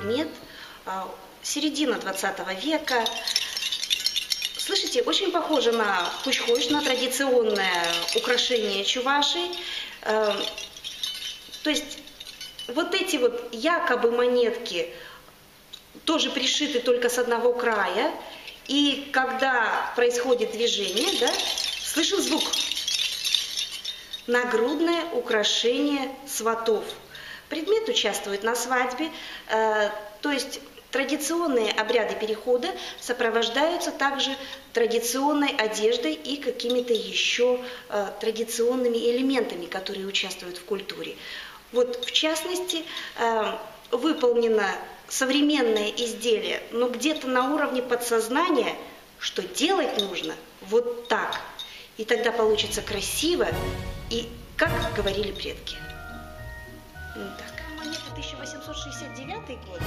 предмет, середина 20 века. Слышите, очень похоже на пучхош, на традиционное украшение чувашей. То есть вот эти вот якобы монетки тоже пришиты только с одного края. И когда происходит движение, да, слышен звук. Нагрудное украшение сватов. Предмет участвует на свадьбе, то есть традиционные обряды перехода сопровождаются также традиционной одеждой и какими-то еще традиционными элементами, которые участвуют в культуре. Вот в частности выполнено современное изделие, но где-то на уровне подсознания, что делать нужно вот так. И тогда получится красиво и как говорили предки. Так, монета 1869 год.